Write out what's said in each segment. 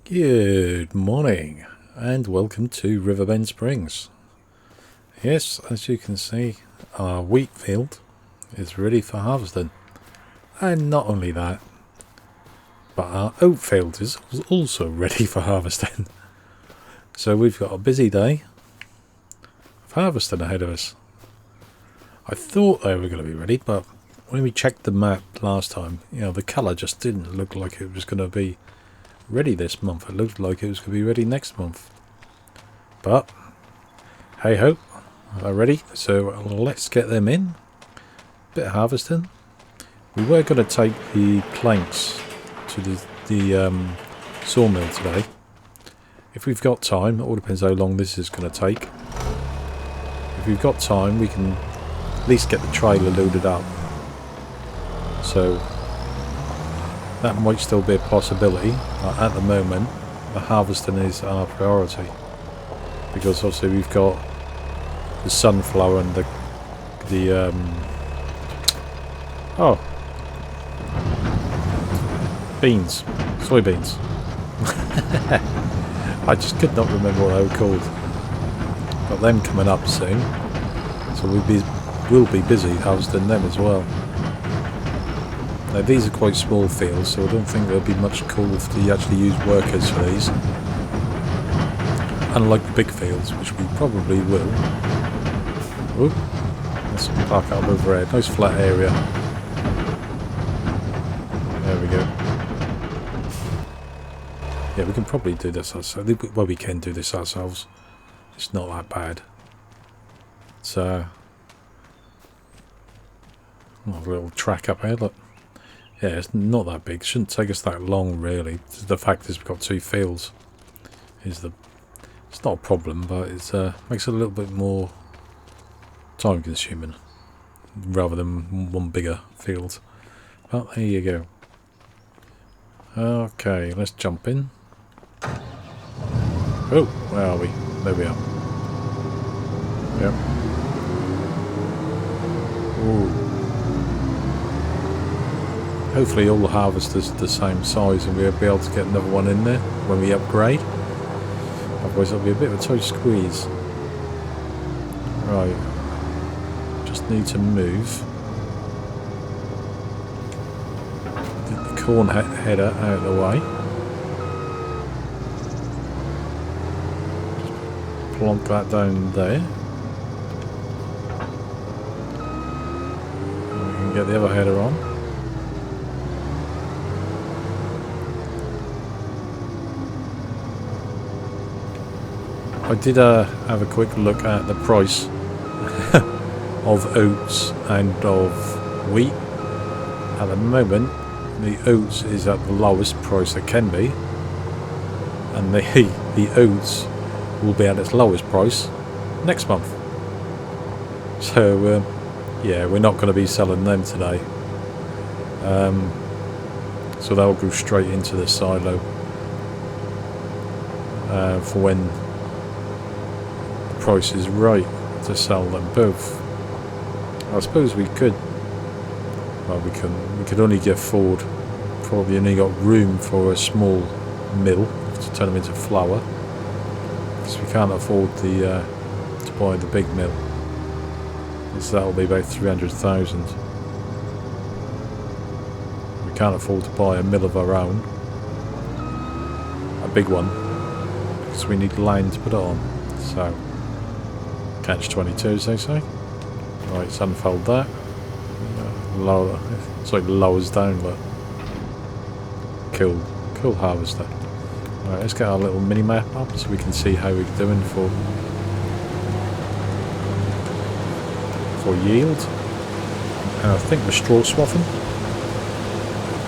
Good morning and welcome to Riverbend Springs. Yes, as you can see, our wheat field is ready for harvesting. And not only that, but our oat field is also ready for harvesting. So we've got a busy day of harvesting ahead of us. I thought they were going to be ready, but when we checked the map last time, the colour just didn't look like it was going to be ready this month. It looked like it was going to be ready next month. But hey ho, they're ready, so let's get them in. Bit of harvesting. We were going to take the planks to the sawmill today. If we've got time, it all depends how long this is going to take. If we've got time, we can at least get the trailer loaded up. So that might still be a possibility, but at the moment the harvesting is our priority, because obviously we've got the sunflower and the soybeans. I just could not remember what they were called. Got them coming up soon, so we'll be busy harvesting them as well. Now these are quite small fields, so I don't think there'll be much call to actually use workers for these. Unlike the big fields, which we probably will. Ooh, let's park up over there. Nice flat area. There we go. Yeah, we can probably do this ourselves. Well, we can do this ourselves. It's not that bad. It's a little track up here, look. Yeah, it's not that big. Shouldn't take us that long, really. The fact is we've got two fields. It's not a problem, but it makes it a little bit more time consuming rather than one bigger field. Well, there you go. Okay, let's jump in. Oh, where are we? There we are. Yep. Ooh. Hopefully all the harvesters are the same size and we'll be able to get another one in there when we upgrade. Otherwise it'll be a bit of a tight squeeze. Right. Just need to move the corn header out of the way. Just plonk that down there. And we can get the other header on. I did have a quick look at the price of oats and of wheat. At the moment, the oats is at the lowest price it can be, and the oats will be at its lowest price next month. So, yeah, we're not going to be selling them today. So they'll go straight into the silo for when price is right to sell them both. I suppose we could. Well, we could only get forward. Probably only got room for a small mill to turn them into flour, because we can't afford to buy the big mill. So that'll be about 300,000. We can't afford to buy a mill of our own, a big one, because we need land to put it on. So. Catch-22, as they say. Right, let's unfold that. Lower, it's like lowers down, but cool harvester. Right, let's get our little mini map up so we can see how we're doing for yield. And I think we're straw swathing.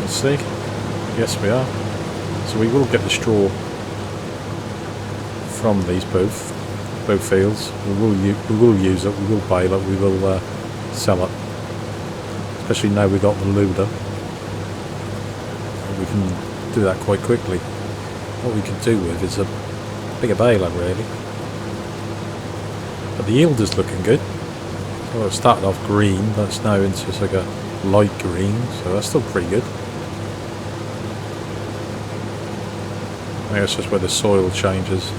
Let's see. Yes, we are. So we will get the straw from these both fields. We will use it, we will bale it, we will sell it. Especially now we've got the loader. We can do that quite quickly. What we could do with is a bigger baler, really. But the yield is looking good. Well, it started off green, but it's now into just like a light green, so that's still pretty good. I think it's just where the soil changes,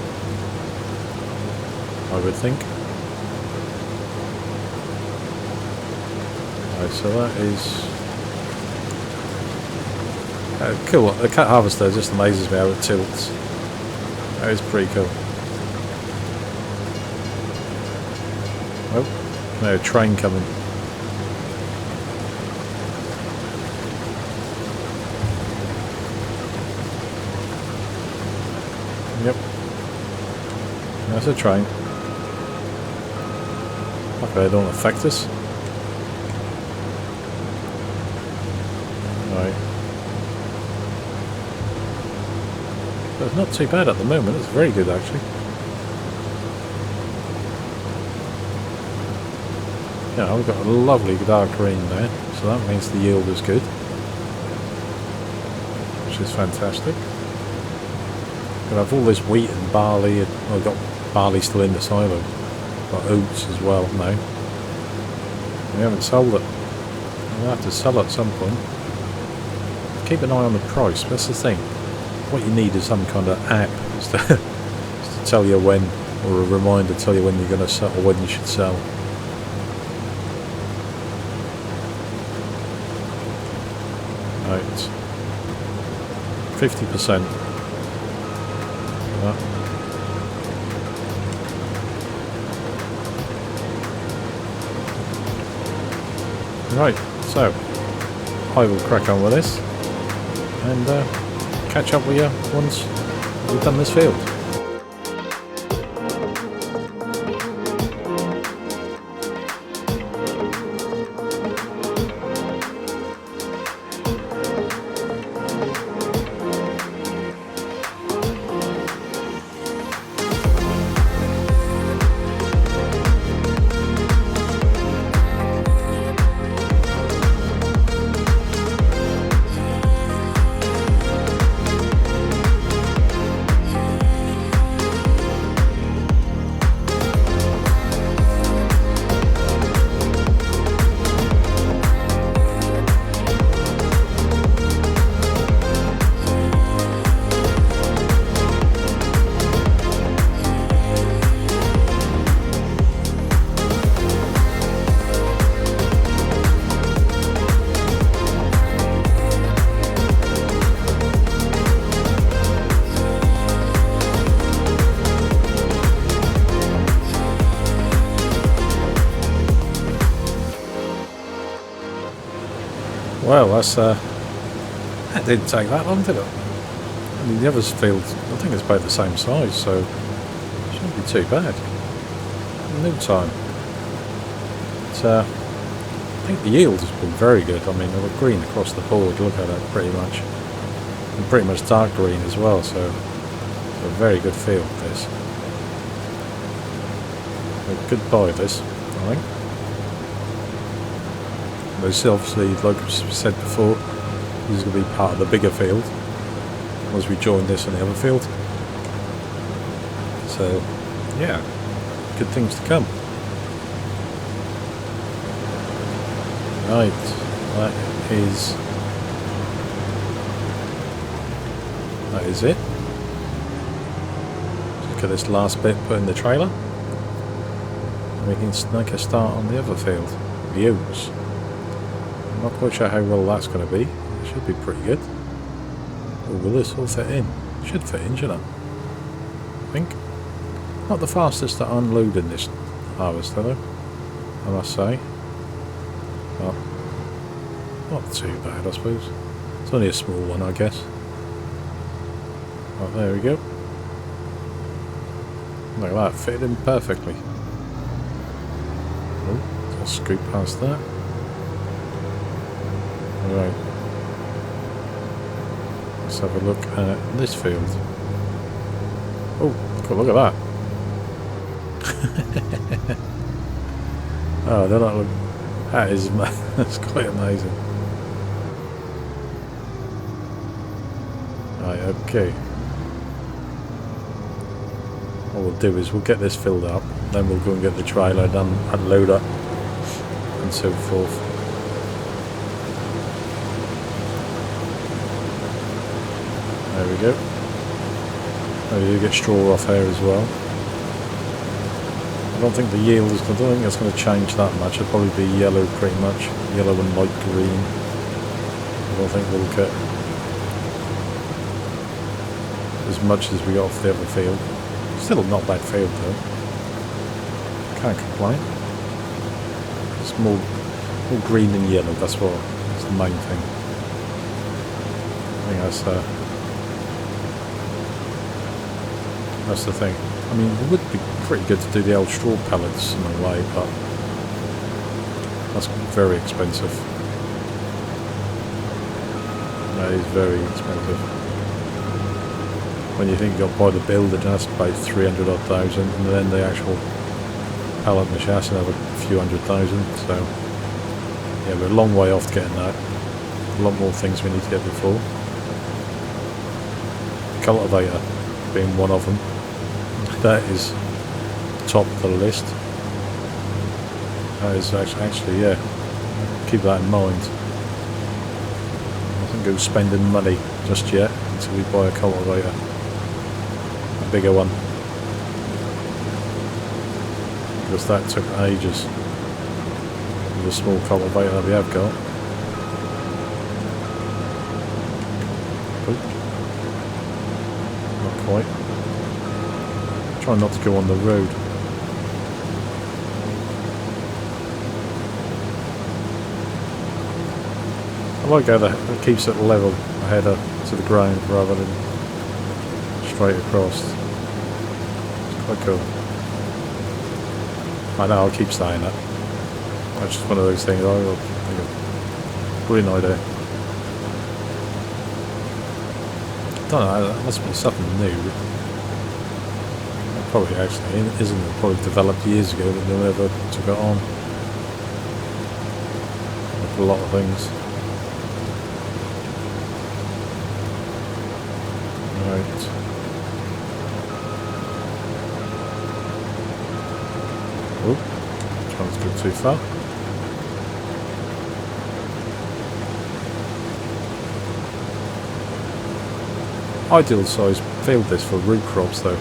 I would think. Right, so that is cool. The cat harvester just amazes me how it tilts. That is pretty cool. Oh, no, a train coming. Yep. That's a train. Okay, they don't affect us. Right. But it's not too bad at the moment, it's very good actually. Yeah, we've got a lovely dark green there, so that means the yield is good. Which is fantastic. We'll have all this wheat and barley, and I've got barley still in the silo. Got oats as well now. We haven't sold it. We'll have to sell it at some point. Keep an eye on the price, that's the thing. What you need is some kind of app just to tell you when, or a reminder to tell you when you're going to sell, or when you should sell. Right. 50%. Right, so I will crack on with this and catch up with you once we've done this field. Well, that's that didn't take that long, did it? I mean, the other field, I think it's about the same size, so it shouldn't be too bad. No time. But, I think the yield has been very good. I mean, they're green across the board. Look at that, pretty much, and pretty much dark green as well. So, a very good field. This a good buy. This, I think. This obviously, like I said before, this is going to be part of the bigger field once we join this on the other field. So, yeah, good things to come. Right, that is it. Look at this last bit put in the trailer. We can make a start on the other field, the oats. I'm not quite sure how well that's going to be. It should be pretty good. Or will this all fit in? It should fit in, shouldn't it? I think. Not the fastest at unloading this harvester though, I must say. But not too bad, I suppose. It's only a small one, I guess. Right, there we go. Look at that, fitted in perfectly. Oh, I'll scoot past that. Right. Let's have a look at this field. Oh, look at that. Oh, they're not look. That is, that's quite amazing. Right, okay. What we'll do is we'll get this filled up, then we'll go and get the trailer done, unload up, and so forth. There we go. Oh, you get straw off here as well. I don't think the yield is, I don't think it's going to change that much. It'll probably be yellow pretty much, yellow and light green. I don't think we'll get as much as we got off the other field. Still not bad field though. Can't complain. It's more green than yellow, that's the main thing. I think that's the thing. I mean, it would be pretty good to do the old straw pellets in a way, but that's very expensive. That is very expensive. When you think you've got to buy the builder, that's about 300,000, and then the actual pallet and the chassis another few $100,000. So yeah, we're a long way off getting that. A lot more things we need to get before. Cultivator being one of them. That is top of the list. That is actually, yeah, keep that in mind. I think go spending money just yet until we buy a cultivator, a bigger one, because that took ages with the small cultivator that we have got. Oop. Not quite. Try not to go on the road. I like how that keeps it level ahead to the ground rather than straight across. It's quite cool. I know, I'll keep saying that. That's just one of those things. I think of brilliant idea. I don't know, that must be something new. Probably actually isn't. It probably developed years ago, but no one ever took it on. Like a lot of things. Right. Oh, trying to go too far. Ideal size field this for root crops though.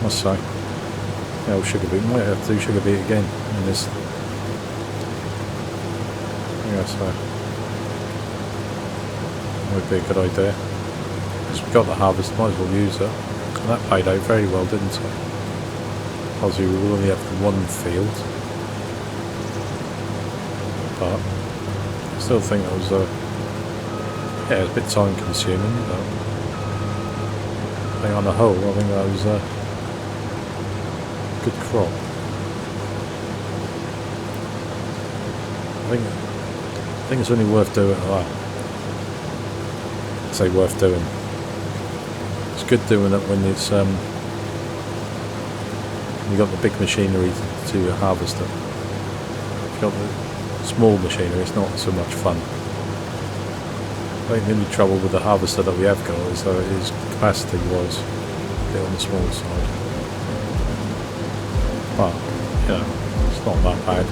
Must say. Yeah, well, sugar beet. Might have to do sugar beet again in this. Yeah, so would be a good idea. Because we got the harvest, might as well use it. And that paid out very well, didn't it? Obviously, we will only have one field, but I still think it was yeah, it was a bit time consuming. But I think on the whole, I think that was good crop. I think it's only worth doing. Well, I say worth doing. It's good doing it when it's you got the big machinery to harvest it. If you've got the small machinery, it's not so much fun. I think the only trouble with the harvester that we have got is that his capacity was a bit on the small side. But, you know, it's not that bad.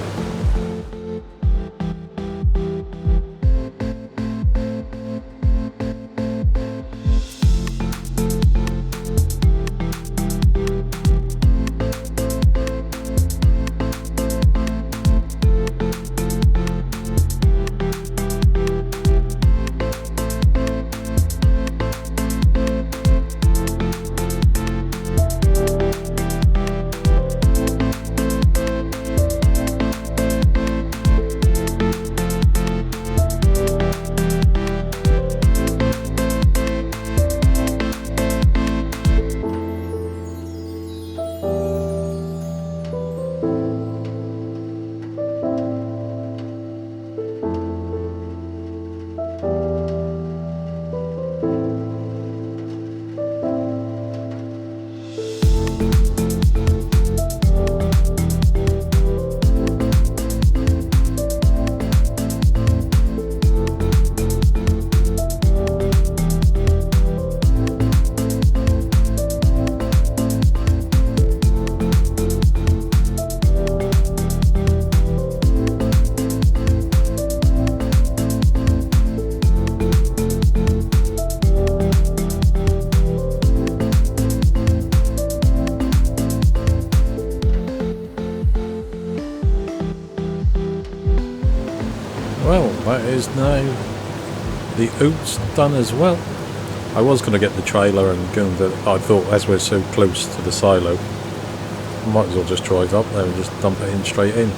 that is now the oats done as well. I was going to get the trailer and go, but I thought as we're so close to the silo, I might as well just drive up there and just dump it in straight in.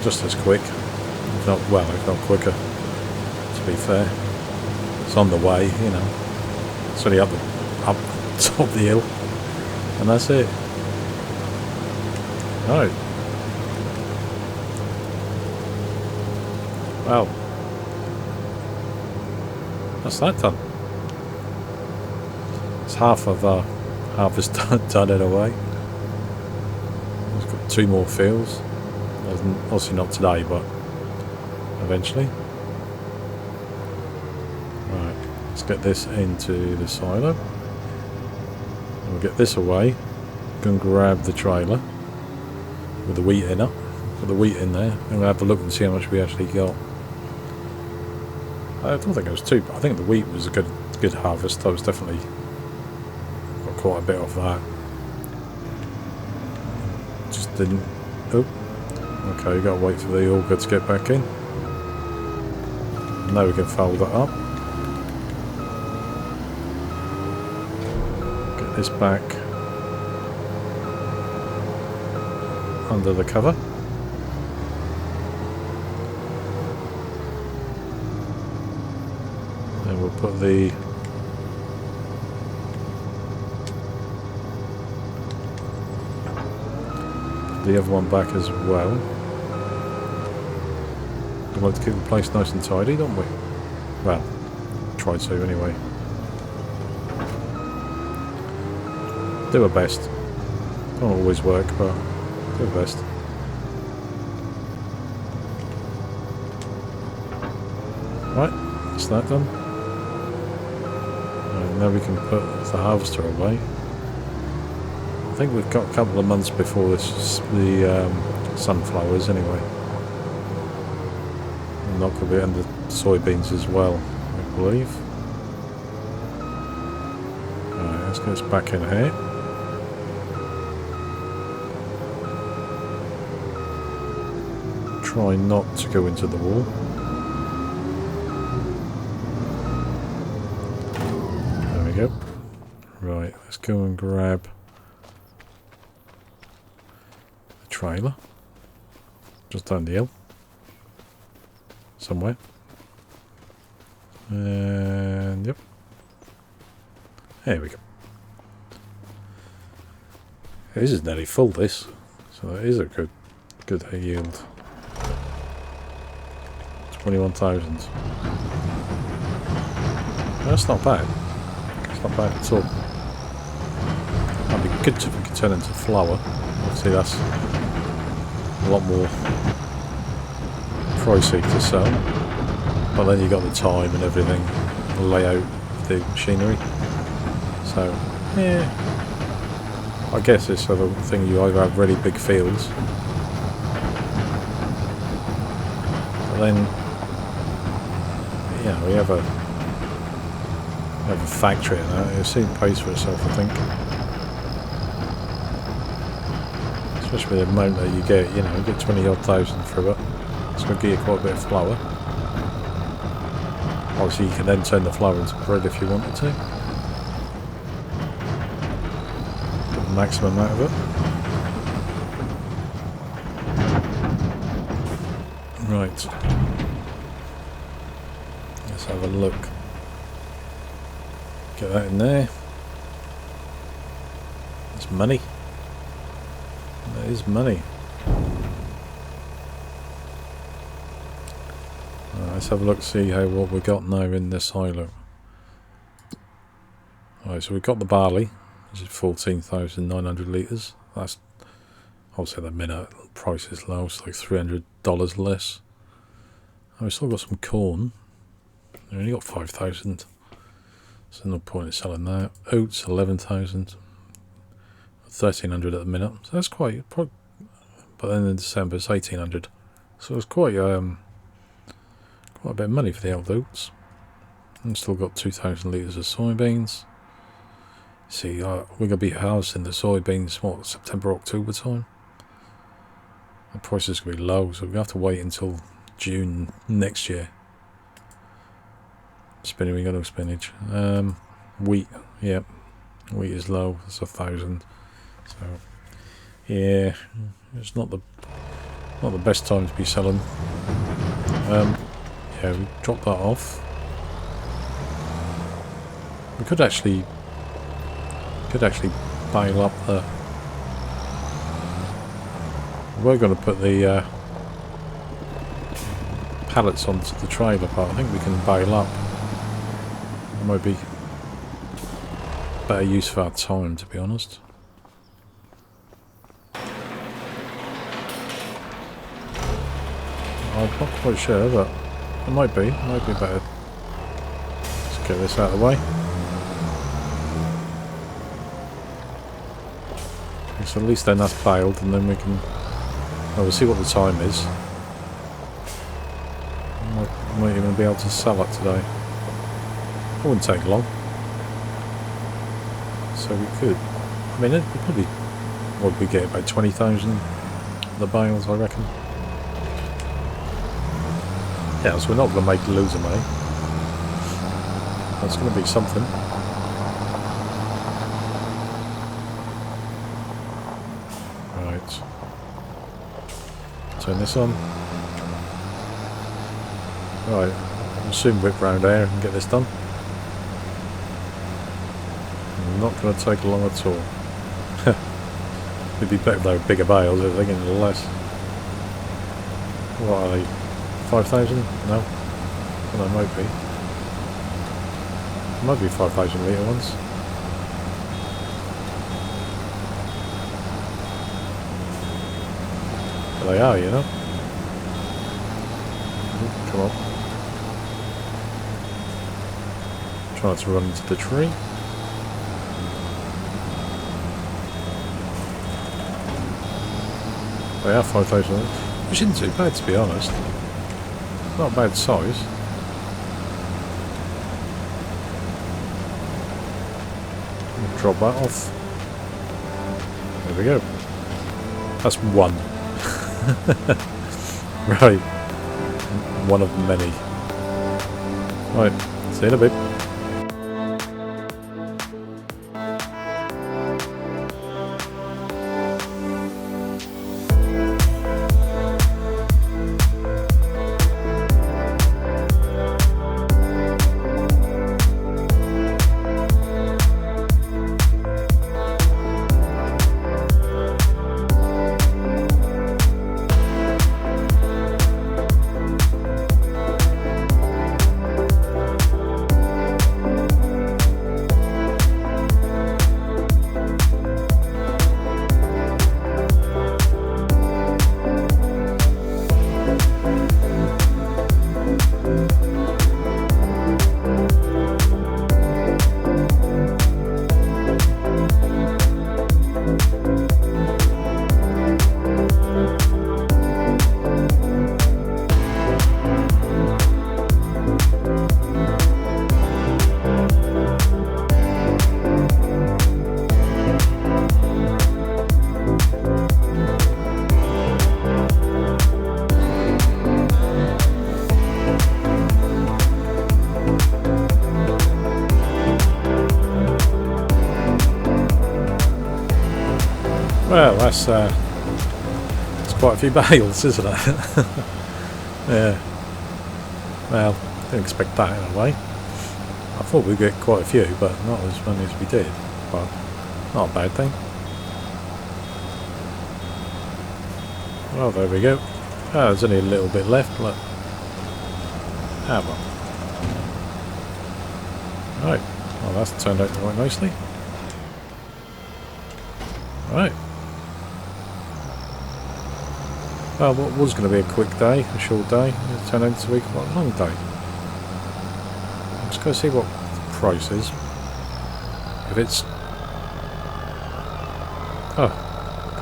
Just as quick, if not, well, if not quicker, to be fair. It's on the way, you know. It's only up top of the hill, and that's it. Right. Well, that's that done. It's half of our harvest done in a way. We've got 2 more fields. Obviously not today, but eventually. Right, let's get this into the silo. And we'll get this away. Go and grab the trailer with the wheat in it. Put the wheat in there, and we'll have a look and see how much we actually got. I don't think it was too. I think the wheat was a good harvest. I was definitely got quite a bit off that. Just didn't. Oh, okay. You got to wait for the auger to get back in. Now we can fold it up. Get this back under the cover. Then we'll put the other one back as well. We like to keep the place nice and tidy, don't we? Well, try to anyway. Do our best. Don't always work, but do our best. Right, that's that done. And now we can put the harvester away. I think we've got a couple of months before this, the sunflowers anyway. And that could be under soybeans as well, I believe. Alright, let's get this back in here. Try not to go into the wall. There we go. Right, let's go and grab the trailer. Just down the hill. Somewhere. And yep. There we go. This is nearly full, this. So that is a good yield. 21,000. That's not bad. It's not bad at all. That'd be good if we could turn into flour. Obviously that's a lot more pricey to sell. But then you got the time and everything, the layout of the machinery. So, yeah. I guess it's sort of the thing, you either have really big fields, but then, you know, we have a factory and that, it soon pays for itself, I think. Especially with the amount that you get, you know, you get 20-odd thousand through it. It's going to give you quite a bit of flour. Obviously you can then turn the flour into bread if you wanted to. Get the maximum out of it. Right. Let's have a look. Get that in there. That's money. That is money. Let's have a look, see what we got now in this silo. Alright, so we've got the barley, which is 14,900 litres. That's obviously at the minute price is low, it's like $300 less. And we've still got some corn. We only got 5,000. So no point in selling that. Oats 11,000. 1,300 at the minute. So that's quite. But then in December it's 1,800. So it's quite a bit of money for the old oats. And still got 2,000 litres of soybeans. See, we're going to be harvesting the soybeans, what, September, October time? The price is going to be low, so we have to wait until June next year. Spinach, we got no spinach. Wheat, yeah, wheat is low. It's 1,000. So yeah, it's not the best time to be selling. Yeah, we dropped that off. We could actually bail up the. We're going to put the pallets onto the trailer, but I think we can bail up. It might be better use of our time, to be honest. I'm not quite sure, but it might be better. Let's get this out of the way. So at least then that's bailed, and then we can. Well, we'll see what the time is. Might even be able to sell it today. It wouldn't take long. So we could. I mean, it would probably. What would we get? About 20,000 the bales, I reckon. Yeah, so we're not going to make loads of money. That's going to be something. Right. Turn this on. Right. I'll soon whip round there and get this done. Not going to take long at all. It'd be better if they were bigger bales, I think, and less. What are they? 5,000? No. Well, they might be. It might be 5,000 litre ones. But they are, you know. Come on. Try not to run into the tree. They are 5,000, which isn't too bad, to be honest. Not a bad size. We'll drop that off. There we go. That's one. Right. One of many. Right. See you in a bit. Well, that's quite a few bales, isn't it? Yeah. Well, didn't expect that in a way. I thought we'd get quite a few, but not as many as we did. But not a bad thing. Well, there we go. Oh, there's only a little bit left. Look. Ah, well. Right. Well, that's turned out quite nicely. Right. Well, what was going to be a quick day, a short day, it turned out to be quite a long day. I'm just going to see what the price is. If it's... Oh,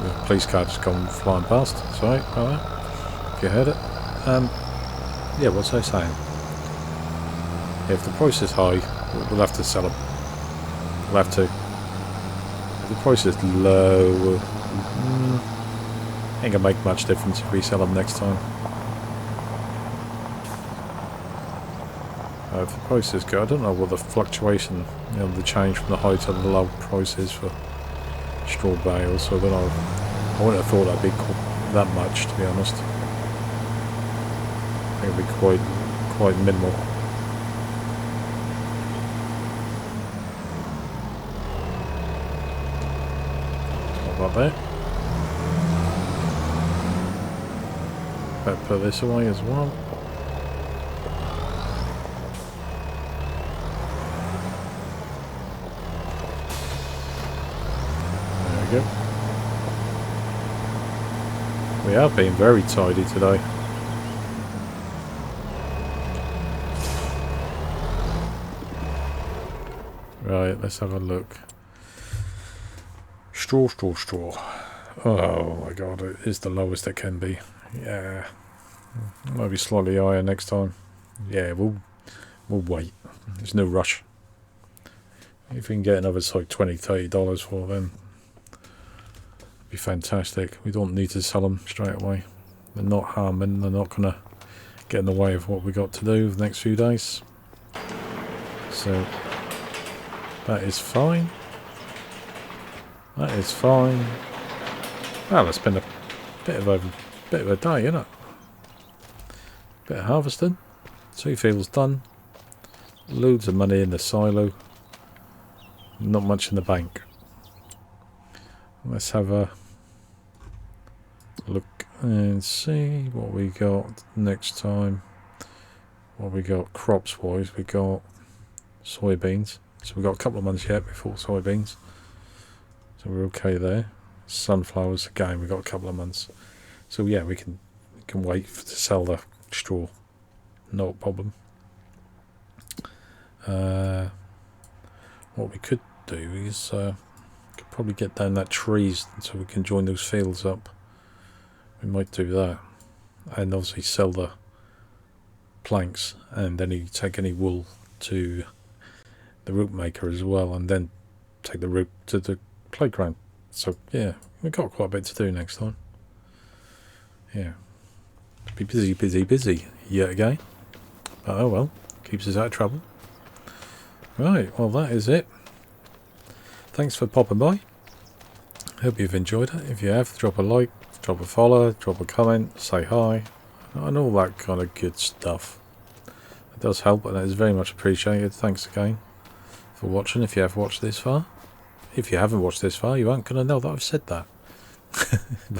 the police car just gone flying past. Sorry about that, if you heard it. Yeah, what's I saying? If the price is high, we'll have to sell them. We'll have to. If the price is low... ain't gonna make much difference if we sell them next time. The prices go. I don't know what the fluctuation, you know, the change from the high to the low price is for straw bales. So I don't know. I wouldn't have thought that'd be that much, to be honest. I think it'd be quite minimal. What about that? Better put this away as well. There we go. We have been very tidy today. Right, let's have a look. Straw. Oh my god, it is the lowest it can be. Yeah. Might be slightly higher next time. Yeah, we'll wait. There's no rush. If we can get another like $20–30 for them, it'd be fantastic. We don't need to sell them straight away. They're not harming. They're not gonna get in the way of what we got to do the next few days. So that is fine. That is fine. Well, it's been a bit of a day, isn't it? Bit of harvesting. 2 fields done. Loads of money in the silo. Not much in the bank. Let's have a look and see what we got next time. What we got crops wise, we got soybeans. So we've got a couple of months yet before soybeans. So we're okay there. Sunflowers, again, we've got a couple of months. So yeah, we can wait to sell the straw. No problem. What we could do is could probably get down that trees so we can join those fields up. We might do that. And obviously sell the planks, and then you take any wool to the root maker as well, and then take the root to the playground. So yeah, we've got quite a bit to do next time. Yeah, be busy yet again, but oh well, keeps us out of trouble. Right, well that is it. Thanks for popping by. Hope you've enjoyed it. If you have, drop a like, drop a follow, drop a comment, say hi, and all that kind of good stuff. It does help, and it is very much appreciated. Thanks again for watching, if you have watched this far. If you haven't watched this far, you aren't going to know that I've said that.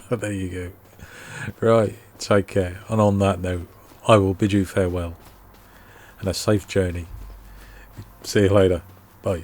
But there you go. Right, take care. And on that note, I will bid you farewell and a safe journey. See you later. Bye.